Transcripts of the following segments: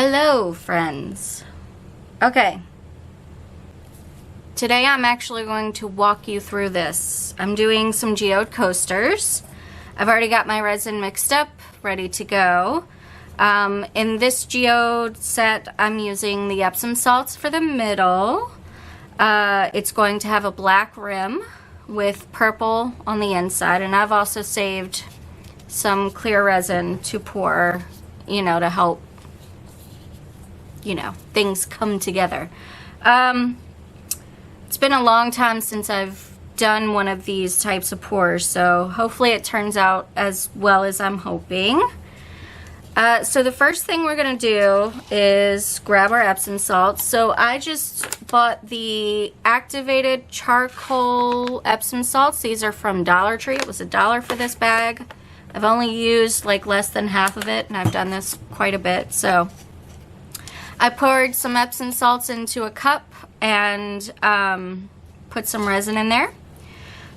Hello, friends. Okay. Today I'm actually going to walk you through this. I'm doing some geode coasters. I've already got my resin mixed up, ready to go. In this geode set, I'm using the Epsom salts for the middle. It's going to have a black rim with purple on the inside, and I've also saved some clear resin to pour, to help things come together. It's been a long time since I've done one of these types of pours, so hopefully it turns out as well as I'm hoping. So the first thing we're gonna do is grab our Epsom salts. So I just bought the activated charcoal Epsom salts. These are from Dollar Tree. It was $1 for this bag. I've only used like less than half of it, and I've done this quite a bit. So I poured some Epsom salts into a cup and put some resin in there.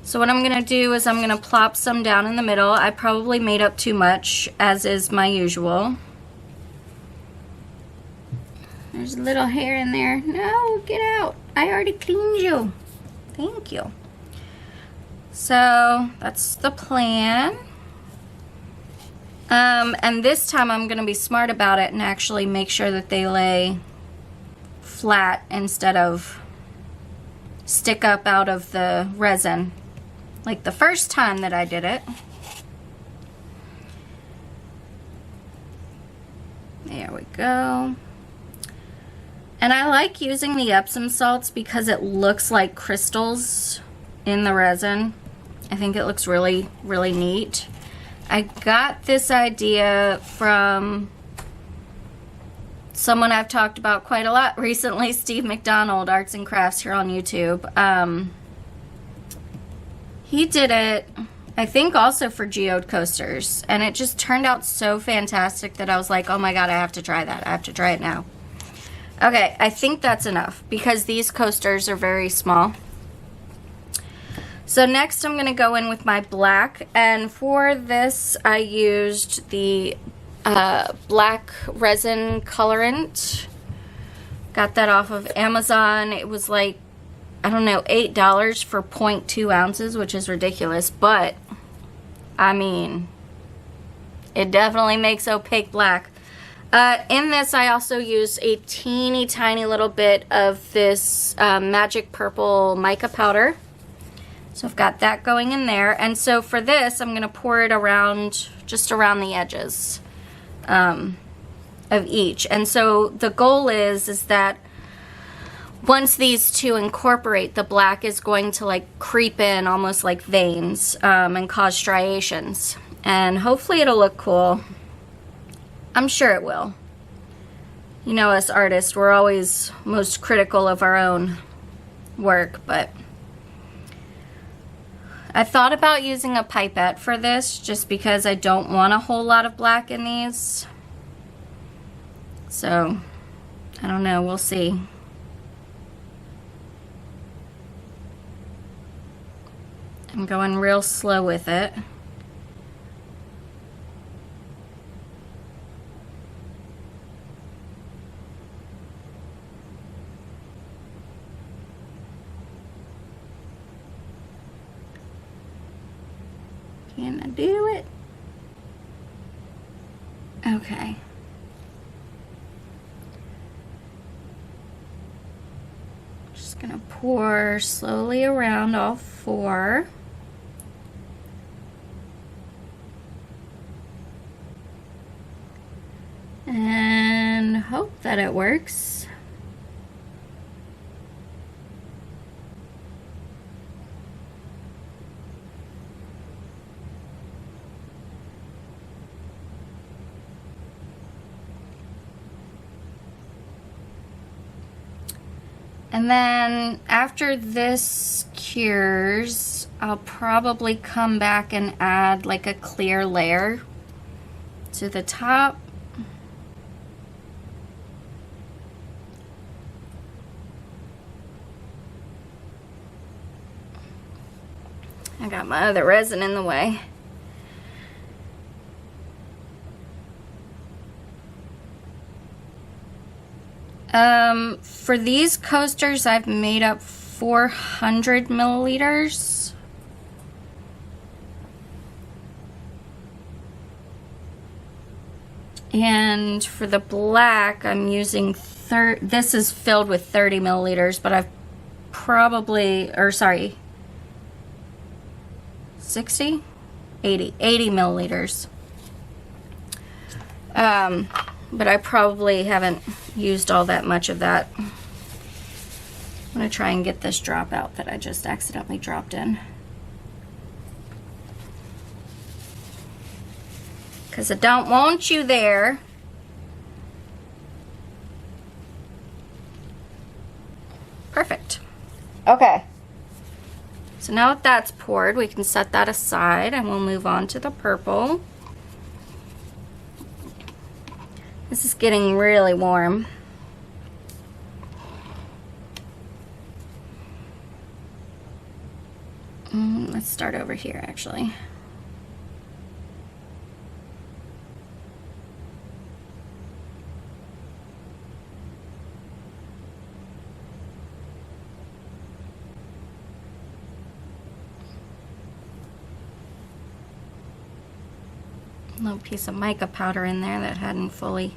So what I'm gonna do is I'm gonna plop some down in the middle. I probably made up too much, as is my usual. There's a little hair in there. No, get out. I already cleaned you. Thank you. So that's the plan. And this time I'm gonna be smart about it and actually make sure that they lay flat instead of stick up out of the resin like the first time that I did it. There we go. And I like using the Epsom salts because it looks like crystals in the resin. I think it looks really, really neat. I got this idea from someone I've talked about quite a lot recently, Steve McDonald, Arts and Crafts here on YouTube. He did it, I think, also for geode coasters, and it just turned out so fantastic that I was like, oh my god, I have to try that. I have to try it now. Okay, I think that's enough because these coasters are very small. So next I'm gonna go in with my black, and for this I used the black resin colorant. Got that off of Amazon. It was like, I don't know, $8 for 0.2 ounces, which is ridiculous, but I mean, it definitely makes opaque black. In this I also used a teeny tiny little bit of this magic purple mica powder. So I've got that going in there, and so for this I'm going to pour it around, just around the edges of each. And so the goal is that once these two incorporate, the black is going to like creep in almost like veins and cause striations, and hopefully it'll look cool. I'm sure it will. You know, us artists, we're always most critical of our own work, but I thought about using a pipette for this just because I don't want a whole lot of black in these. So, I don't know, we'll see. I'm going real slow with it. Can I do it? Okay. Just gonna pour slowly around all four. And hope that it works. And then after this cures, I'll probably come back and add like a clear layer to the top. I got my other resin in the way. For these coasters, I've made up 400 milliliters. And for the black, I'm using this is filled with 30 milliliters, but I've probably, or sorry, 80 milliliters. But I probably haven't used all that much of that. I'm gonna try and get this drop out that I just accidentally dropped in. Because I don't want you there. Perfect. Okay. So now that that's poured, we can set that aside and we'll move on to the purple. This is getting really warm. Let's start over here actually. Little piece of mica powder in there that hadn't fully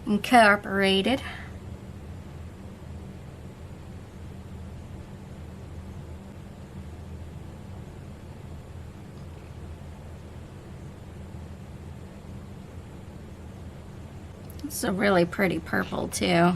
incorporated. It's a really pretty purple too.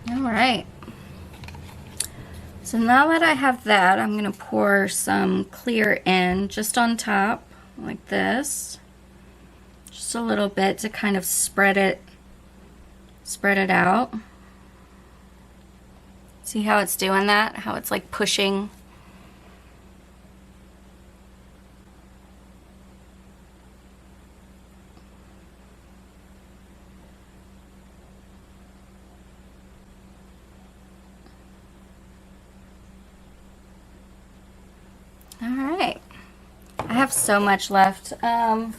All right. So now that I have that, I'm going to pour some clear in just on top like this. Just a little bit to kind of spread it out. See how it's doing that? How it's like pushing. Alright, I have so much left. I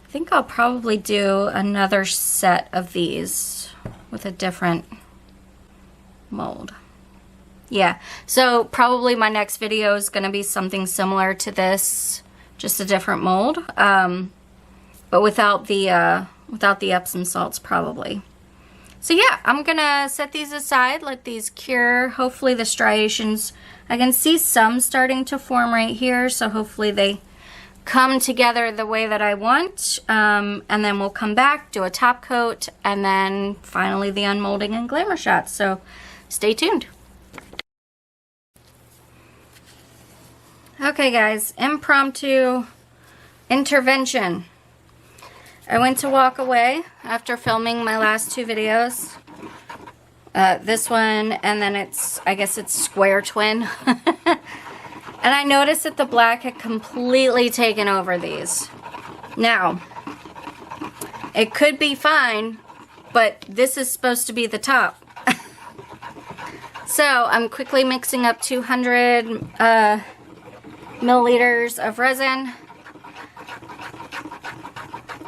think I'll probably do another set of these with a different mold. Yeah, so probably my next video is going to be something similar to this, just a different mold, but without the Epsom salts probably. So yeah, I'm gonna set these aside, let these cure. Hopefully the striations, I can see some starting to form right here, so hopefully they come together the way that I want. And then we'll come back, do a top coat, and then finally the unmolding and glamour shots. So stay tuned. Okay guys, impromptu intervention. I went to walk away after filming my last two videos. This one, and then I guess it's square twin. And I noticed that the black had completely taken over these. Now, it could be fine, but this is supposed to be the top. So I'm quickly mixing up 200 milliliters of resin.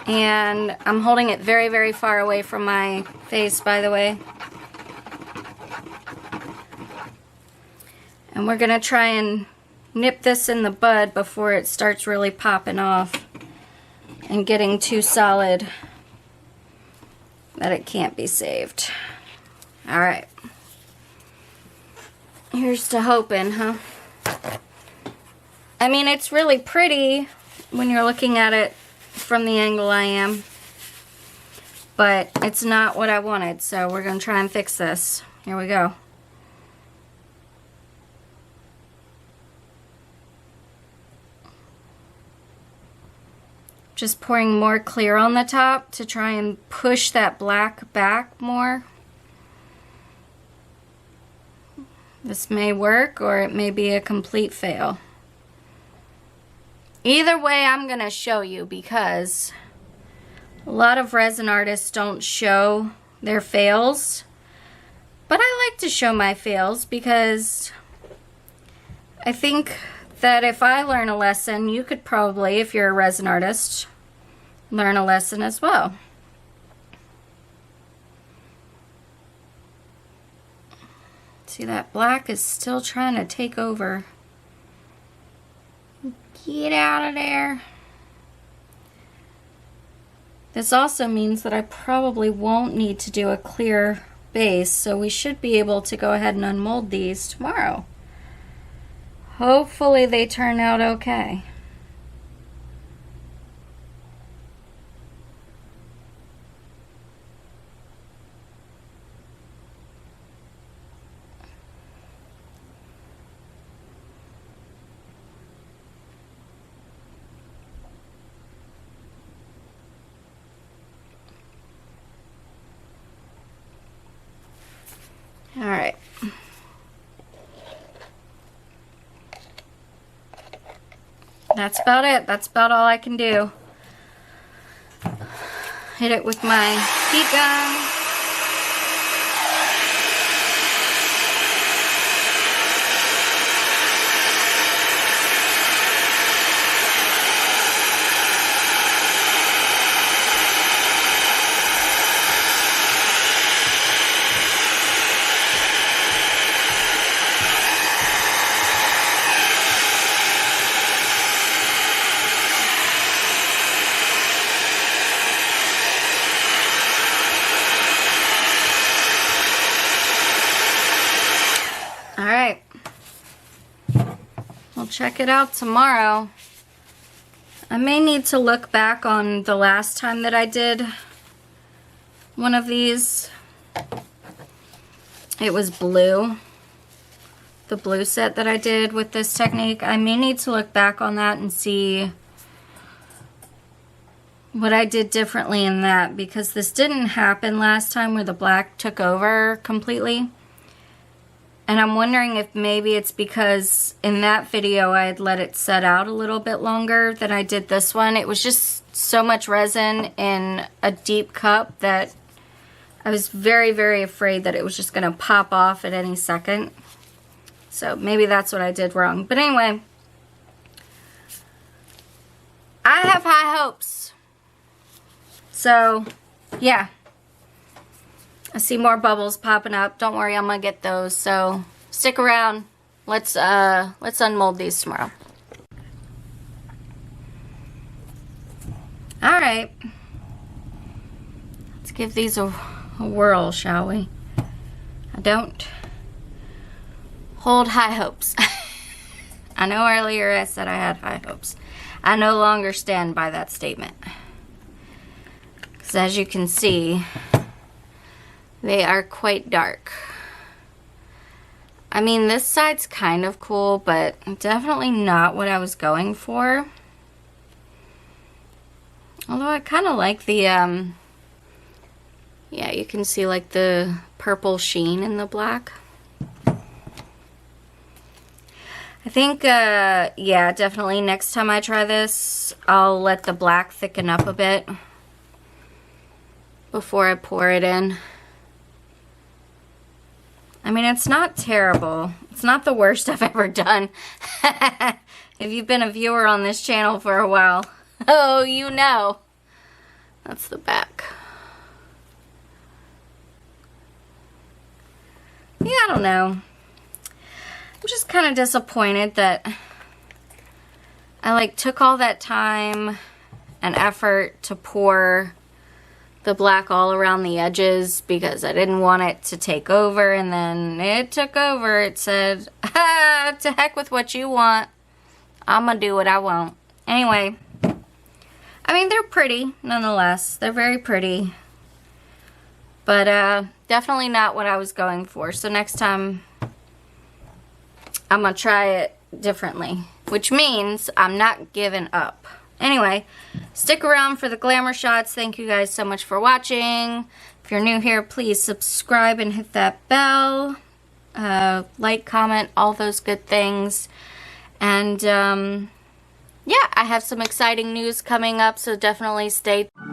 And I'm holding it very, very far away from my face, by the way. And we're gonna try and nip this in the bud before it starts really popping off and getting too solid that it can't be saved. All right. Here's to hoping, huh? I mean, it's really pretty when you're looking at it from the angle I am, but it's not what I wanted, so we're gonna try and fix this. Here we go. Just pouring more clear on the top to try and push that black back more. This may work or it may be a complete fail. Either way, I'm gonna show you because a lot of resin artists don't show their fails. But I like to show my fails because I think that if I learn a lesson, you could probably, if you're a resin artist, learn a lesson as well. See, that black is still trying to take over. Get out of there. This also means that I probably won't need to do a clear base, so we should be able to go ahead and unmold these tomorrow. Hopefully they turn out okay. All right. That's about it. That's about all I can do. Hit it with my heat gun. Alright, we'll check it out tomorrow. I may need to look back on the last time that I did one of these. It was blue. The blue set that I did with this technique. I may need to look back on that and see what I did differently in that, because this didn't happen last time where the black took over completely. And I'm wondering if maybe it's because in that video I had let it set out a little bit longer than I did this one. It was just so much resin in a deep cup that I was very, very afraid that it was just going to pop off at any second. So maybe that's what I did wrong. But anyway, I have high hopes. So, yeah. I see more bubbles popping up. Don't worry, I'm gonna get those. So stick around. Let's unmold these tomorrow. All right. Let's give these a whirl, shall we? I don't hold high hopes. I know earlier I said I had high hopes. I no longer stand by that statement. Because as you can see, they are quite dark. I mean, this side's kind of cool, but definitely not what I was going for. Although I kind of like the, yeah, you can see like the purple sheen in the black. I think, yeah, definitely next time I try this, I'll let the black thicken up a bit before I pour it in. I mean, it's not terrible. It's not the worst I've ever done. If you've been a viewer on this channel for a while, oh, you know. That's the back. Yeah, I don't know. I'm just kind of disappointed that I like took all that time and effort to pour the black all around the edges because I didn't want it to take over, and then it took over. It said, ah, to heck with what you want. I'm gonna do what I want. Anyway, I mean, they're pretty nonetheless. They're very pretty. But definitely not what I was going for. So next time, I'm gonna try it differently. Which means I'm not giving up. Anyway, stick around for the glamour shots. Thank you guys so much for watching. If you're new here, please subscribe and hit that bell. Like, comment, all those good things. And yeah, I have some exciting news coming up, so definitely stay tuned.